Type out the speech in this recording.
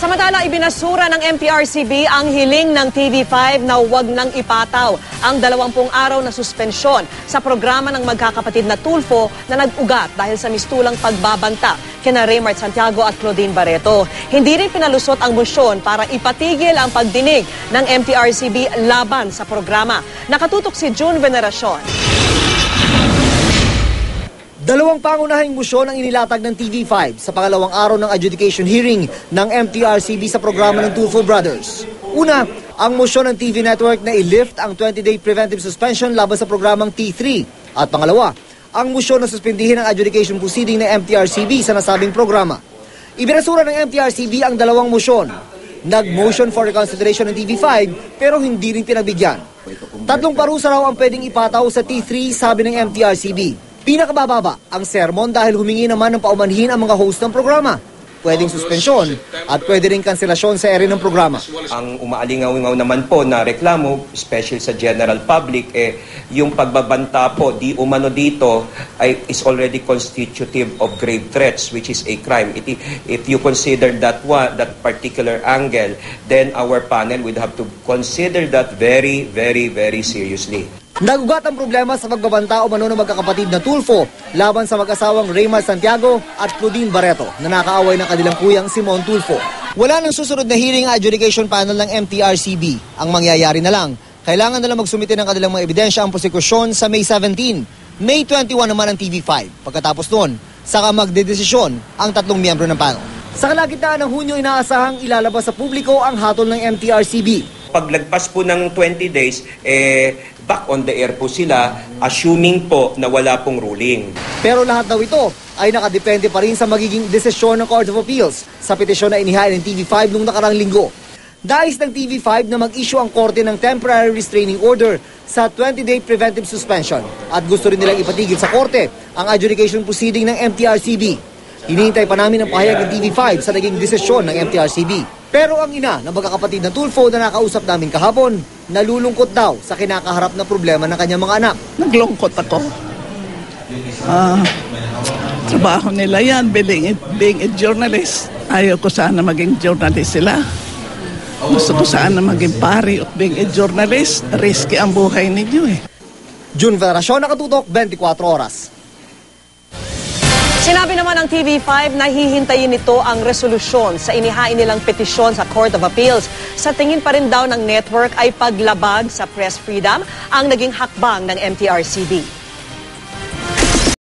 Samantala, ibinasura ng MTRCB ang hiling ng TV5 na huwag nang ipataw ang 20 araw na suspensyon sa programa ng magkakapatid na Tulfo na nag-ugat dahil sa mistulang pagbabanta kina Raymart Santiago at Claudine Barreto. Hindi rin pinalusot ang motion para ipatigil ang pagdinig ng MTRCB laban sa programa. Nakatutok si June Veneracion. Dalawang pangunahing musyon ang inilatag ng TV5 sa pangalawang araw ng adjudication hearing ng MTRCB sa programa ng Tulfo Brothers. Una, ang musyon ng TV Network na i-lift ang 20-day preventive suspension laban sa programang T3. At pangalawa, ang musyon na suspindihin ang adjudication proceeding ng MTRCB sa nasabing programa. Ibinasura ng MTRCB ang dalawang musyon. Nag-motion for reconsideration ng TV5 pero hindi rin pinagbigyan. 3 parusa raw ang pwedeng ipataw sa T3, sabi ng MTRCB. Pinakabababa ang sermon dahil humingi naman ng paumanhin ang mga host ng programa. Pwedeng suspensyon at pwede rin kanselasyon sa ere ng programa. Ang umaalingaw-ingaw naman po na reklamo, especially sa general public, yung pagbabanta po di umano dito is already constitutive of grave threats, which is a crime. If you consider that particular angle, then our panel would have to consider that very, very, very seriously. Nagugat ang problema sa pagbabanta umano ng magkakapatid na Tulfo laban sa mag-asawang Raymart Santiago at Claudine Barreto na nakaaway ng kanilang kuyang Simon Tulfo. Wala nang susunod na hearing adjudication panel ng MTRCB. Ang mangyayari na lang, kailangan nila magsumite ng kanilang mga ebidensya ang prosekusyon sa May 17. May 21 naman ang TV5. Pagkatapos noon, saka magdedesisyon ang 3 miyembro ng panel. Sa kalagitnaan ng Hunyo, inaasahang ilalabas sa publiko ang hatol ng MTRCB. Paglagpas po ng 20 days, back on the air po sila, assuming po na wala pong ruling. Pero lahat daw ito ay nakadepende pa rin sa magiging desisyon ng Court of Appeals sa petisyon na inihain ng TV5 noong nakarang linggo. Dais ng TV5 na mag-issue ang korte ng temporary restraining order sa 20-day preventive suspension at gusto rin nilang ipatigil sa korte ang adjudication proceeding ng MTRCB. Hinihintay pa namin ang pahayag ng TV5 sa naging desisyon ng MTRCB. Pero ang ina ng magkakapatid na Tulfo na nakausap namin kahapon, nalulungkot daw sa kinakaharap na problema ng kanyang mga anak. Naglungkot ako. Trabaho nila yan, being a journalist. Ayaw ko sana maging journalist sila. Gusto ko sana maging pari at being a journalist. Risky ang buhay ninyo eh. June Veneracion, Nakatutok, 24 Oras. Sinabi naman ng TV5 na hihintayin nito ang resolusyon sa inihain nilang petisyon sa Court of Appeals. Sa tingin pa rin daw ng network ay paglabag sa press freedom ang naging hakbang ng MTRCB.